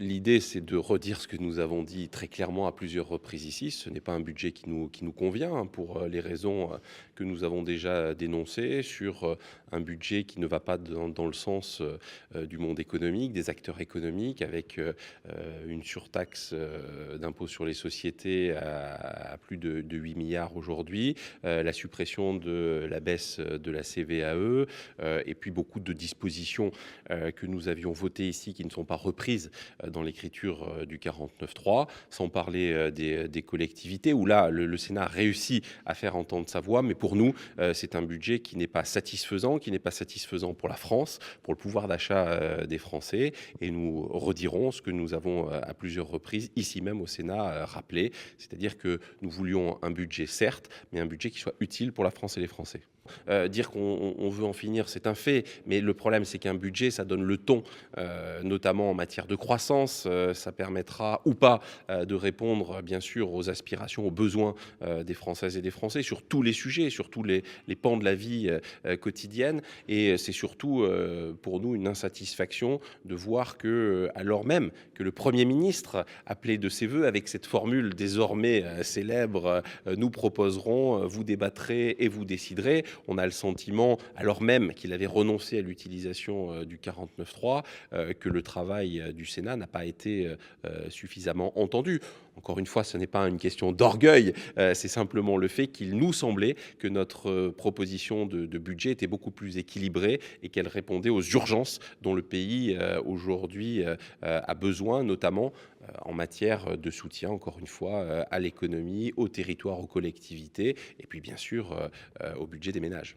L'idée, c'est de redire ce que nous avons dit très clairement à plusieurs reprises ici. Ce n'est pas un budget qui nous convient, hein, pour les raisons que nous avons déjà dénoncées, sur un budget qui ne va pas dans le sens du monde économique, des acteurs économiques, avec une surtaxe d'impôt sur les sociétés à plus de 8 milliards aujourd'hui, la suppression de la baisse de la CVAE, et puis beaucoup de dispositions que nous avions votées ici qui ne sont pas reprises dans l'écriture du 49.3, sans parler des collectivités, où là, le Sénat a réussi à faire entendre sa voix, mais pour nous, c'est un budget qui n'est pas satisfaisant, pour la France, pour le pouvoir d'achat des Français, et nous redirons ce que nous avons à plusieurs reprises, ici même au Sénat, rappelé, c'est-à-dire que nous voulions un budget, certes, mais un budget qui soit utile pour la France et les Français. Dire qu'on veut en finir, c'est un fait, mais le problème, c'est qu'un budget, ça donne le ton, notamment en matière de croissance. Ça permettra ou pas de répondre, bien sûr, aux aspirations, aux besoins des Françaises et des Français sur tous les sujets, sur tous les pans de la vie quotidienne. Et c'est surtout pour nous une insatisfaction de voir que, alors même que le Premier ministre appelait de ses voeux avec cette formule désormais célèbre, nous proposerons, vous débattrez et vous déciderez, on a le sentiment, alors même qu'il avait renoncé à l'utilisation du 49.3, que le travail du Sénat n'a pas été suffisamment entendu. Encore une fois, ce n'est pas une question d'orgueil, c'est simplement le fait qu'il nous semblait que notre proposition de budget était beaucoup plus équilibrée et qu'elle répondait aux urgences dont le pays aujourd'hui a besoin, notamment en matière de soutien, encore une fois, à l'économie, au territoire, aux collectivités, et puis bien sûr au budget des ménages.